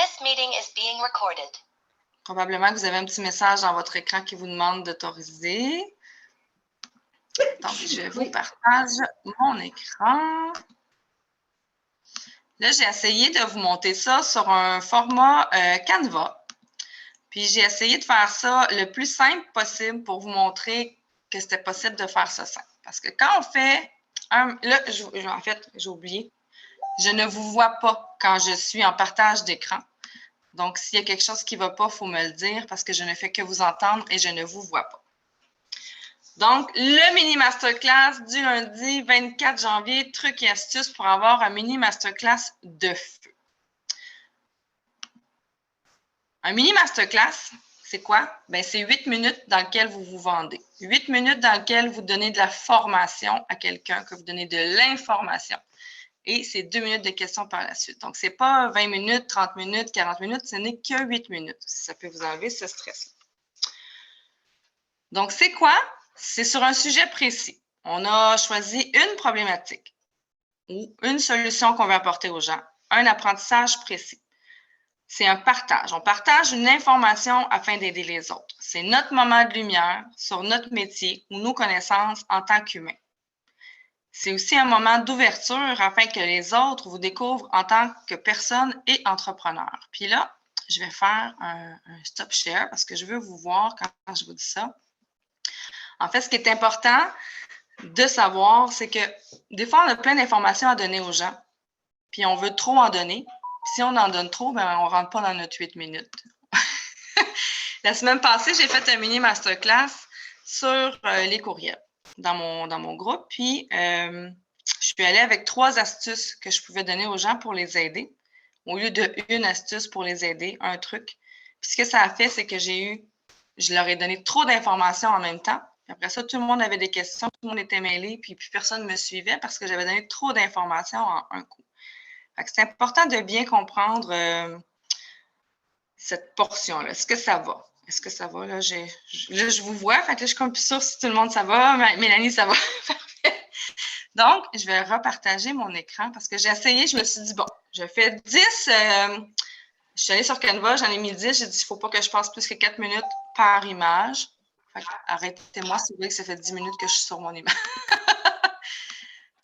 This meeting is being recorded. Probablement que vous avez un petit message dans votre écran qui vous demande d'autoriser. Donc, je vous partage mon écran. Là, j'ai essayé de vous monter ça sur un format Canva. Puis, j'ai essayé de faire ça le plus simple possible pour vous montrer que c'était possible de faire ça simple. Parce que quand on fait là, en fait, j'ai oublié. Je ne vous vois pas quand je suis en partage d'écran. Donc, s'il y a quelque chose qui ne va pas, il faut me le dire parce que je ne fais que vous entendre et je ne vous vois pas. Donc, le mini masterclass du lundi 24 janvier, trucs et astuces pour avoir un mini masterclass de feu. Un mini masterclass, c'est quoi? Bien, c'est 8 minutes dans lesquelles vous vous vendez. 8 minutes dans lesquelles vous donnez de la formation à quelqu'un, que vous donnez de l'information. Et c'est 2 minutes de questions par la suite. Donc, ce n'est pas 20 minutes, 30 minutes, 40 minutes, ce n'est que 8 minutes. Ça peut vous enlever ce stress-là. Donc, c'est quoi? C'est sur un sujet précis. On a choisi une problématique ou une solution qu'on veut apporter aux gens, un apprentissage précis. C'est un partage. On partage une information afin d'aider les autres. C'est notre moment de lumière sur notre métier ou nos connaissances en tant qu'humains. C'est aussi un moment d'ouverture afin que les autres vous découvrent en tant que personne et entrepreneur. Puis là, je vais faire un stop share parce que je veux vous voir quand je vous dis ça. En fait, ce qui est important de savoir, c'est que des fois, on a plein d'informations à donner aux gens, puis on veut trop en donner. Puis si on en donne trop, bien, on ne rentre pas dans notre 8 minutes. La semaine passée, j'ai fait un mini masterclass sur les courriels dans mon groupe. Puis, je suis allée avec 3 astuces que je pouvais donner aux gens pour les aider, au lieu d'une astuce pour les aider, un truc. Puis, ce que ça a fait, c'est que je leur ai donné trop d'informations en même temps. Puis après ça, tout le monde avait des questions, tout le monde était mêlé, puis personne ne me suivait parce que j'avais donné trop d'informations en un coup. Fait que c'est important de bien comprendre cette portion-là. Est-ce que ça va? Est-ce que ça va? Là, je vous vois. Fait que là, je suis comme plus sûre si tout le monde, ça va. Mélanie, ça va. Parfait. Donc, je vais repartager mon écran parce que j'ai essayé. Je me suis dit, bon, je fais 10. Je suis allée sur Canva, j'en ai mis 10. J'ai dit, il ne faut pas que je passe plus que 4 minutes par image. Fait que arrêtez-moi si vous voulez que ça fait 10 minutes que je suis sur mon image.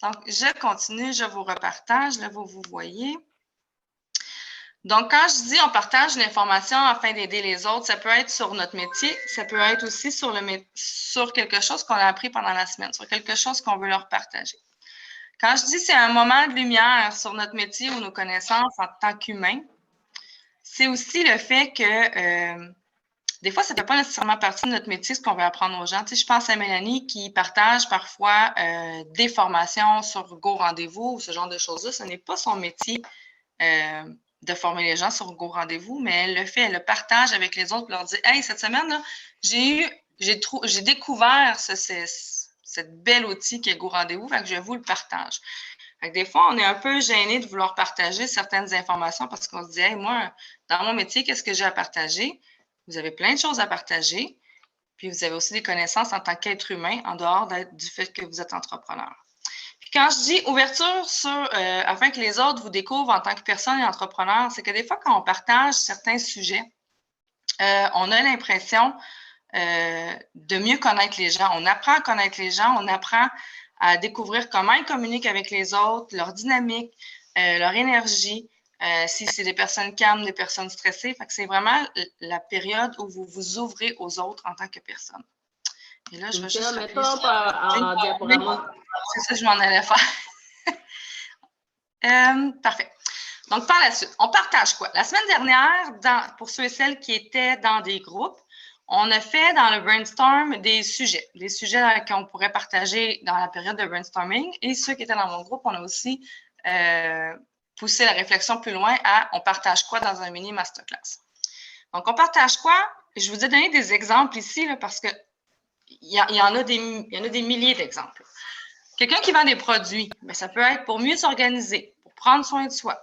Donc, je continue. Je vous repartage. Là, vous voyez. Donc, quand je dis on partage l'information afin d'aider les autres, ça peut être sur notre métier, ça peut être aussi sur quelque chose qu'on a appris pendant la semaine, sur quelque chose qu'on veut leur partager. Quand je dis c'est un moment de lumière sur notre métier ou nos connaissances en tant qu'humain, c'est aussi le fait que des fois, ça ne fait pas nécessairement partie de notre métier, ce qu'on veut apprendre aux gens. Tu sais, je pense à Mélanie qui partage parfois des formations sur Go Rendez-vous ou ce genre de choses-là. Ce n'est pas son métier de former les gens sur Go Rendez-vous, mais elle le fait, elle le partage avec les autres pour leur dire « Hey, cette semaine, là, j'ai découvert cette belle outil qui est Go Rendez-vous, fait que je vous le partage. » Fait que des fois, on est un peu gêné de vouloir partager certaines informations parce qu'on se dit « Hey, moi, dans mon métier, qu'est-ce que j'ai à partager? » Vous avez plein de choses à partager, puis vous avez aussi des connaissances en tant qu'être humain en dehors du fait que vous êtes entrepreneur. Quand je dis ouverture afin que les autres vous découvrent en tant que personne et entrepreneur, c'est que des fois, quand on partage certains sujets, on a l'impression de mieux connaître les gens. On apprend à connaître les gens, on apprend à découvrir comment ils communiquent avec les autres, leur dynamique, leur énergie, si c'est des personnes calmes, des personnes stressées. Fait que c'est vraiment la période où vous vous ouvrez aux autres en tant que personne. Et là, je vais juste... C'est ça que je m'en allais faire. Parfait. Donc, par la suite, on partage quoi? La semaine dernière, pour ceux et celles qui étaient dans des groupes, on a fait dans le brainstorm des sujets qu'on pourrait partager dans la période de brainstorming. Et ceux qui étaient dans mon groupe, on a aussi poussé la réflexion plus loin à on partage quoi dans un mini masterclass. Donc, on partage quoi? Je vous ai donné des exemples ici là, parce que il y en a des milliers d'exemples. Quelqu'un qui vend des produits, bien, ça peut être pour mieux s'organiser, pour prendre soin de soi.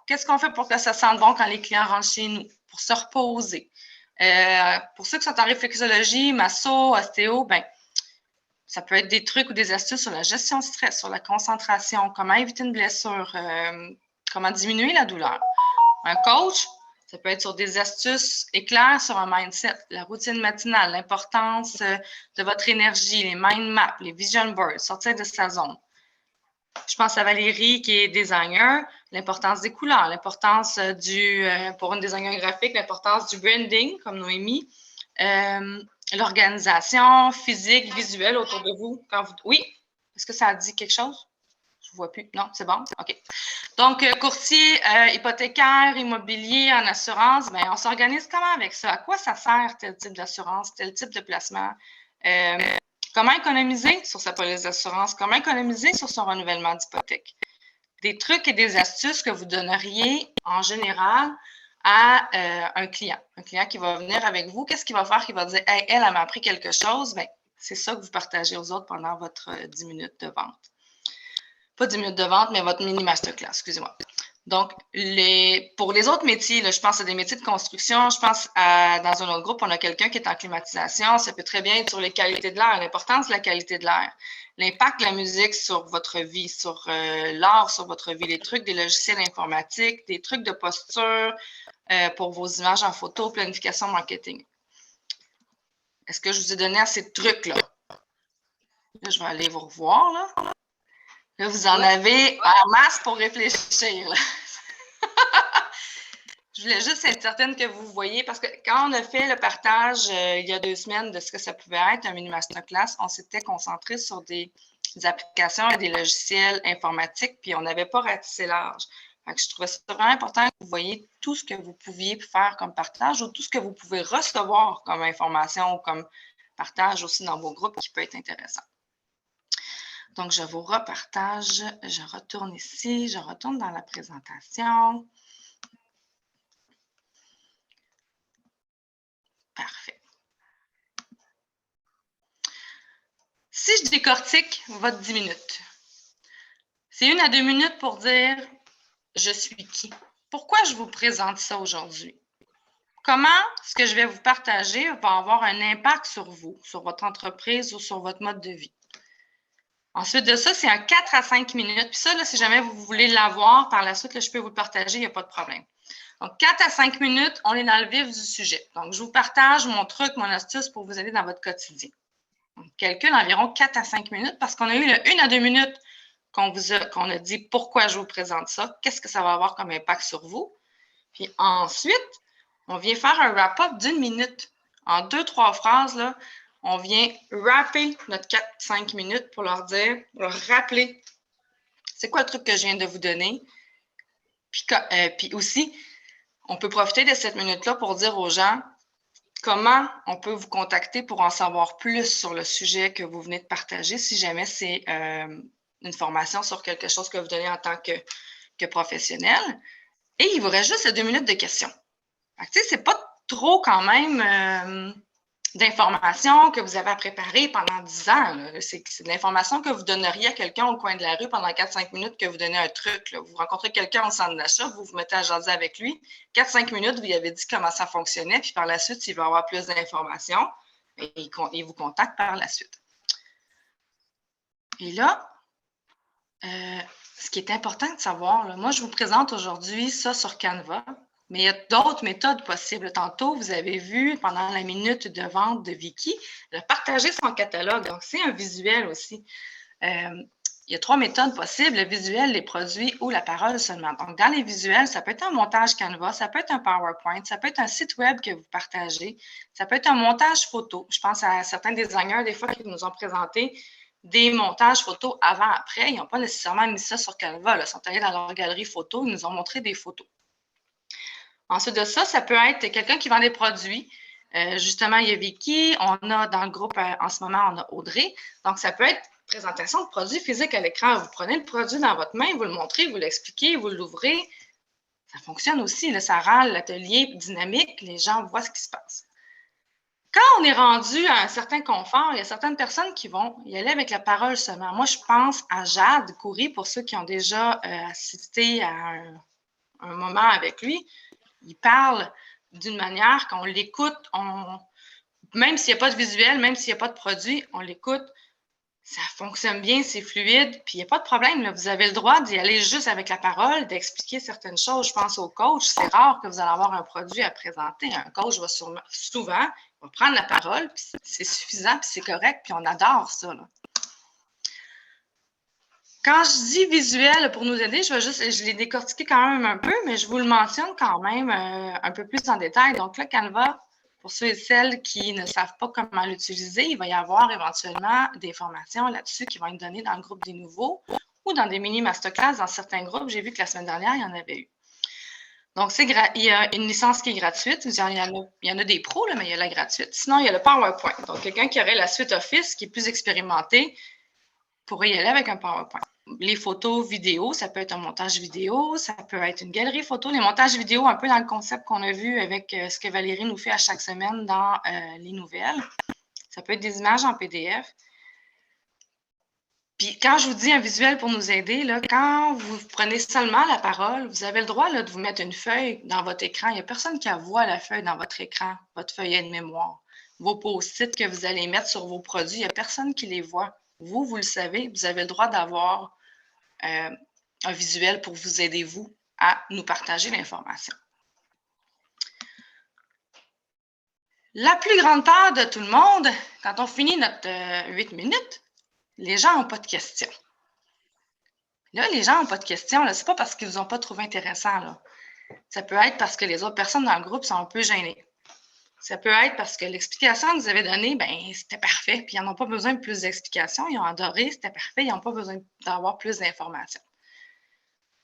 Qu'est-ce qu'on fait pour que ça sente bon quand les clients rentrent chez nous? Pour se reposer. Pour ceux qui sont en réflexologie, masso, ostéo, bien, ça peut être des trucs ou des astuces sur la gestion du stress, sur la concentration, comment éviter une blessure, comment diminuer la douleur. Un coach, Ça peut être sur des astuces éclairs sur un mindset, la routine matinale, l'importance de votre énergie, les mind maps, les vision boards, sortir de sa zone. Je pense à Valérie qui est designer, l'importance des couleurs, l'importance pour une designer graphique, l'importance du branding, comme Noémie, l'organisation physique, visuelle autour de vous. Oui, est-ce que ça a dit quelque chose? Je ne vois plus. Non, c'est bon? OK. Donc, courtier hypothécaire, immobilier, en assurance, bien, on s'organise comment avec ça? À quoi ça sert tel type d'assurance, tel type de placement? Comment économiser sur sa police d'assurance? Comment économiser sur son renouvellement d'hypothèque? Des trucs et des astuces que vous donneriez en général à un client qui va venir avec vous. Qu'est-ce qu'il va faire? Il va dire, hey, elle m'a appris quelque chose. Bien, c'est ça que vous partagez aux autres pendant votre 10 minutes de vente. Pas 10 minutes de vente, mais votre mini masterclass, excusez-moi. Donc, pour les autres métiers, là, je pense à des métiers de construction, je pense dans un autre groupe, on a quelqu'un qui est en climatisation, ça peut très bien être sur les qualités de l'air, l'importance de la qualité de l'air, l'impact de la musique sur votre vie, sur l'art, sur votre vie, les trucs des logiciels informatiques, des trucs de posture pour vos images en photo, planification, marketing. Est-ce que je vous ai donné assez de trucs, là? Là, je vais aller vous revoir, là. Là, vous en avez en masse pour réfléchir, là. Je voulais juste être certaine que vous voyez, parce que quand on a fait le partage il y a 2 semaines de ce que ça pouvait être, un mini masterclass, on s'était concentré sur des applications et des logiciels informatiques, puis on n'avait pas ratissé large. Fait que je trouvais ça vraiment important que vous voyez tout ce que vous pouviez faire comme partage ou tout ce que vous pouvez recevoir comme information ou comme partage aussi dans vos groupes qui peut être intéressant. Donc, je vous repartage, je retourne ici, je retourne dans la présentation. Parfait. Si je décortique votre 10 minutes, c'est 1 à 2 minutes pour dire « Je suis qui? Pourquoi je vous présente ça aujourd'hui? Comment ce que je vais vous partager va avoir un impact sur vous, sur votre entreprise ou sur votre mode de vie? » Ensuite de ça, c'est un 4 à 5 minutes. Puis ça, là, si jamais vous voulez l'avoir par la suite, là, je peux vous le partager, il n'y a pas de problème. Donc, 4 à 5 minutes, on est dans le vif du sujet. Donc, je vous partage mon truc, mon astuce pour vous aider dans votre quotidien. On calcule environ 4 à 5 minutes parce qu'on a eu le 1 à 2 minutes qu'on a dit pourquoi je vous présente ça, qu'est-ce que ça va avoir comme impact sur vous. Puis ensuite, on vient faire un wrap-up d'1 minute. En 2-3 phrases, là, on vient wrapper notre 4-5 minutes pour leur dire, pour leur rappeler c'est quoi le truc que je viens de vous donner. Puis aussi, on peut profiter de cette minute-là pour dire aux gens comment on peut vous contacter pour en savoir plus sur le sujet que vous venez de partager, si jamais c'est une formation sur quelque chose que vous donnez en tant que professionnel. Et il vous reste juste 2 minutes de questions. Tu sais, c'est pas trop quand même d'informations que vous avez à préparer pendant 10 ans. C'est de l'information que vous donneriez à quelqu'un au coin de la rue pendant 4-5 minutes que vous donnez un truc. Là. Vous rencontrez quelqu'un au centre d'achat, vous vous mettez à jaser avec lui. 4-5 minutes, vous lui avez dit comment ça fonctionnait, puis par la suite, s'il veut avoir plus d'informations, il vous contacte par la suite. Et là, ce qui est important de savoir, là, moi, je vous présente aujourd'hui ça sur Canva, mais il y a d'autres méthodes possibles. Tantôt, vous avez vu pendant la minute de vente de Vicky, elle a partagé son catalogue. Donc, c'est un visuel aussi. Il y a 3 méthodes possibles, le visuel, les produits ou la parole seulement. Donc, dans les visuels, ça peut être un montage Canva, ça peut être un PowerPoint, ça peut être un site web que vous partagez, ça peut être un montage photo. Je pense à certains designers, des fois, qui nous ont présenté des montages photos avant-après. Ils n'ont pas nécessairement mis ça sur Canva. Là. Ils sont allés dans leur galerie photo, ils nous ont montré des photos. Ensuite de ça, ça peut être quelqu'un qui vend des produits. Justement, il y a Vicky. On a dans le groupe, en ce moment, on a Audrey. Donc, ça peut être présentation de produits physiques à l'écran. Vous prenez le produit dans votre main, vous le montrez, vous l'expliquez, vous l'ouvrez. Ça fonctionne aussi. Là, ça rend l'atelier dynamique. Les gens voient ce qui se passe. Quand on est rendu à un certain confort, il y a certaines personnes qui vont y aller avec la parole seulement. Moi, je pense à Jade Coury, pour ceux qui ont déjà assisté à un moment avec lui. Il parle d'une manière qu'on l'écoute, même s'il n'y a pas de visuel, même s'il n'y a pas de produit, on l'écoute. ça fonctionne bien, c'est fluide, puis il n'y a pas de problème. Là. Vous avez le droit d'y aller juste avec la parole, d'expliquer certaines choses. Je pense au coach. C'est rare que vous allez avoir un produit à présenter. Un coach va souvent va prendre la parole, puis c'est suffisant, puis c'est correct, puis on adore ça. Là. Quand je dis visuel pour nous aider, je l'ai décortiqué quand même un peu, mais je vous le mentionne quand même un peu plus en détail. Donc là, Canva, pour ceux et celles qui ne savent pas comment l'utiliser, il va y avoir éventuellement des formations là-dessus qui vont être données dans le groupe des nouveaux ou dans des mini masterclass dans certains groupes. J'ai vu que la semaine dernière, il y en avait eu. Donc, il y a une licence qui est gratuite. Il y en a des pros, là, mais il y a la gratuite. Sinon, il y a le PowerPoint. Donc, quelqu'un qui aurait la suite Office, qui est plus expérimenté, pourrait y aller avec un PowerPoint. Les photos vidéo, ça peut être un montage vidéo, ça peut être une galerie photo. Les montages vidéo, un peu dans le concept qu'on a vu avec ce que Valérie nous fait à chaque semaine dans les nouvelles. Ça peut être des images en PDF. Puis quand je vous dis un visuel pour nous aider, là, quand vous prenez seulement la parole, vous avez le droit là, de vous mettre une feuille dans votre écran. Il n'y a personne qui voit la feuille dans votre écran, votre feuillet de mémoire. Vos post-it que vous allez mettre sur vos produits, il n'y a personne qui les voit. Vous le savez, vous avez le droit d'avoir un visuel pour vous aider, vous, à nous partager l'information. La plus grande peur de tout le monde, quand on finit notre 8 minutes, les gens n'ont pas de questions. Là, les gens n'ont pas de questions. Ce n'est pas parce qu'ils ne vous ont pas trouvé intéressant. Là. Ça peut être parce que les autres personnes dans le groupe sont un peu gênées. Ça peut être parce que l'explication que vous avez donnée, c'était parfait, puis ils n'en ont pas besoin de plus d'explications. Ils ont adoré, c'était parfait, ils n'ont pas besoin d'avoir plus d'informations.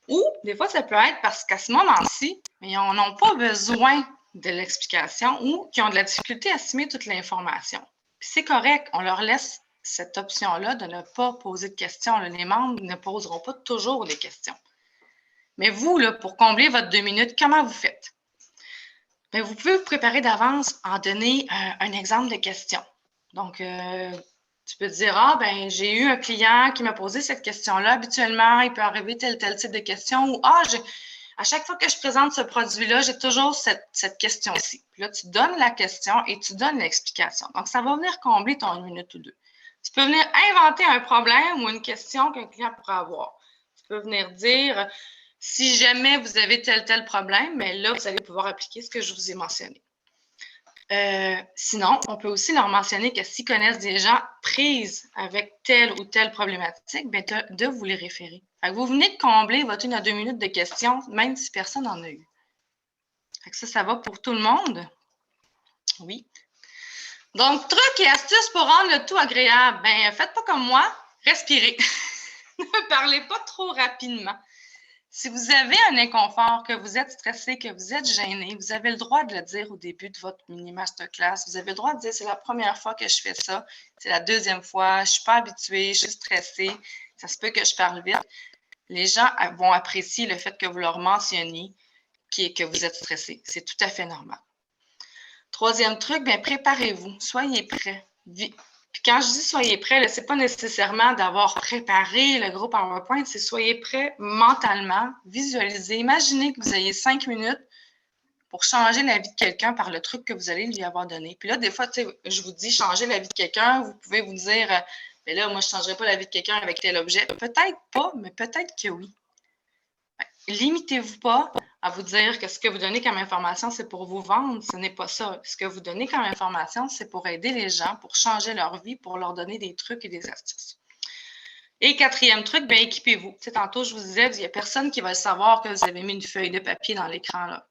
Ou, des fois, ça peut être parce qu'à ce moment-ci, ils n'ont pas besoin de l'explication ou qu'ils ont de la difficulté à assimiler toute l'information. Puis c'est correct, on leur laisse cette option-là de ne pas poser de questions. Les membres ne poseront pas toujours des questions. Mais vous, là, pour combler votre 2 minutes, comment vous faites? Bien, vous pouvez vous préparer d'avance en donner un exemple de question. Donc, tu peux te dire, j'ai eu un client qui m'a posé cette question-là. Habituellement, il peut arriver tel type de question ou, à chaque fois que je présente ce produit-là, j'ai toujours cette question-ci. Puis là, tu donnes la question et tu donnes l'explication. Donc, ça va venir combler ton 1 minute ou 2. Tu peux venir inventer un problème ou une question qu'un client pourrait avoir. Tu peux venir dire, si jamais vous avez tel problème, mais là, vous allez pouvoir appliquer ce que je vous ai mentionné. Sinon, on peut aussi leur mentionner que s'ils connaissent des gens prises avec telle ou telle problématique, bien, de vous les référer. Fait que vous venez de combler votre 1 à 2 minutes de questions, même si personne n'en a eu. Fait que ça va pour tout le monde? Oui. Donc, trucs et astuces pour rendre le tout agréable. Bien, faites pas comme moi, respirez. Ne parlez pas trop rapidement. Si vous avez un inconfort, que vous êtes stressé, que vous êtes gêné, vous avez le droit de le dire au début de votre mini masterclass. Vous avez le droit de dire, c'est la première fois que je fais ça, c'est la 2e fois, je ne suis pas habituée, je suis stressée, ça se peut que je parle vite. Les gens vont apprécier le fait que vous leur mentionniez que vous êtes stressé. C'est tout à fait normal. 3e truc, bien, préparez-vous, soyez prêts. Puis quand je dis soyez prêts, ce n'est pas nécessairement d'avoir préparé le gros PowerPoint, c'est soyez prêts mentalement, visualisez, imaginez que vous ayez 5 minutes pour changer la vie de quelqu'un par le truc que vous allez lui avoir donné. Puis là, des fois, je vous dis changer la vie de quelqu'un, vous pouvez vous dire, mais là, moi, je ne changerai pas la vie de quelqu'un avec tel objet. Peut-être pas, mais peut-être que oui. Limitez-vous pas à vous dire que ce que vous donnez comme information, c'est pour vous vendre. Ce n'est pas ça. Ce que vous donnez comme information, c'est pour aider les gens, pour changer leur vie, pour leur donner des trucs et des astuces. Et 4e truc, bien, équipez-vous. Tantôt, je vous disais, il n'y a personne qui va savoir que vous avez mis une feuille de papier dans l'écran là,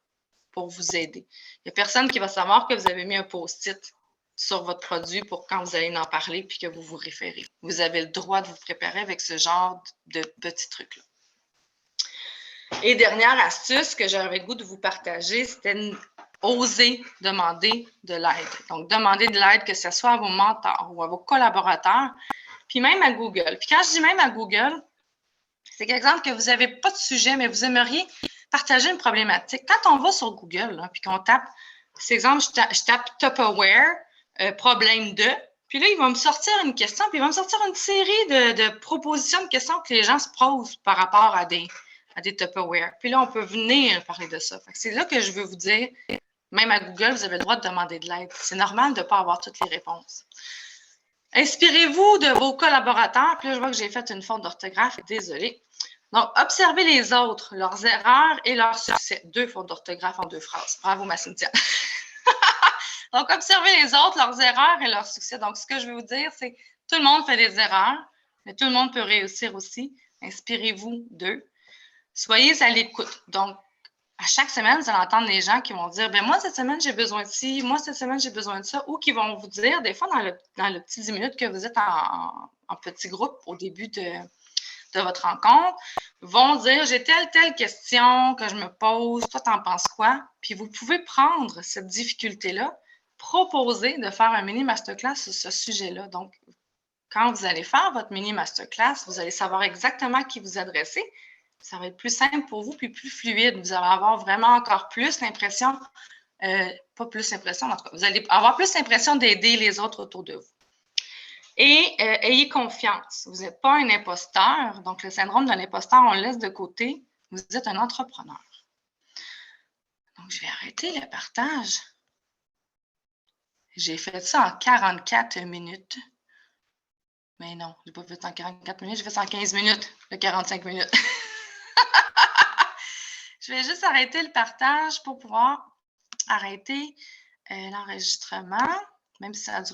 pour vous aider. Il n'y a personne qui va savoir que vous avez mis un post-it sur votre produit pour quand vous allez en parler puis que vous vous référez. Vous avez le droit de vous préparer avec ce genre de petits trucs-là. Et dernière astuce que j'avais le goût de vous partager, c'était oser demander de l'aide. Donc, demander de l'aide, que ce soit à vos mentors ou à vos collaborateurs, puis même à Google. Puis quand je dis même à Google, c'est qu'exemple que vous n'avez pas de sujet, mais vous aimeriez partager une problématique. Quand on va sur Google, là, puis qu'on tape, c'est exemple, je tape Tupperware, problème de, puis là, il va me sortir une question, puis il va me sortir une série de propositions de questions que les gens se posent par rapport à des Tupperware. Puis là, on peut venir parler de ça. C'est là que je veux vous dire, même à Google, vous avez le droit de demander de l'aide. C'est normal de ne pas avoir toutes les réponses. Inspirez-vous de vos collaborateurs. Puis là, je vois que j'ai fait une faute d'orthographe. Désolée. Donc, observez les autres, leurs erreurs et leurs succès. 2 fautes d'orthographe en 2 phrases. Bravo, ma Cynthia. Donc, observez les autres, leurs erreurs et leurs succès. Donc, ce que je veux vous dire, c'est que tout le monde fait des erreurs, mais tout le monde peut réussir aussi. Inspirez-vous d'eux. Soyez à l'écoute. Donc, à chaque semaine, vous allez entendre des gens qui vont dire, ben moi, cette semaine, j'ai besoin de ci, moi, cette semaine, j'ai besoin de ça, ou qui vont vous dire, des fois, dans le petit 10 minutes que vous êtes en petit groupe au début de votre rencontre, vont dire, j'ai telle question que je me pose, toi, t'en penses quoi? Puis vous pouvez prendre cette difficulté-là, proposer de faire un mini masterclass sur ce sujet-là. Donc, quand vous allez faire votre mini masterclass, vous allez savoir exactement à qui vous adresser. Ça va être plus simple pour vous, puis plus fluide. Vous allez avoir vraiment encore plus l'impression, pas plus l'impression, en tout cas, vous allez avoir plus l'impression d'aider les autres autour de vous. Et ayez confiance. Vous n'êtes pas un imposteur. Donc, le syndrome de l'imposteur, on le laisse de côté. Vous êtes un entrepreneur. Donc, je vais arrêter le partage. J'ai fait ça en 44 minutes. Mais non, je n'ai pas fait ça en 44 minutes, j'ai fait ça en 15 minutes, le 45 minutes. Je vais juste arrêter le partage pour pouvoir arrêter l'enregistrement, même si ça a duré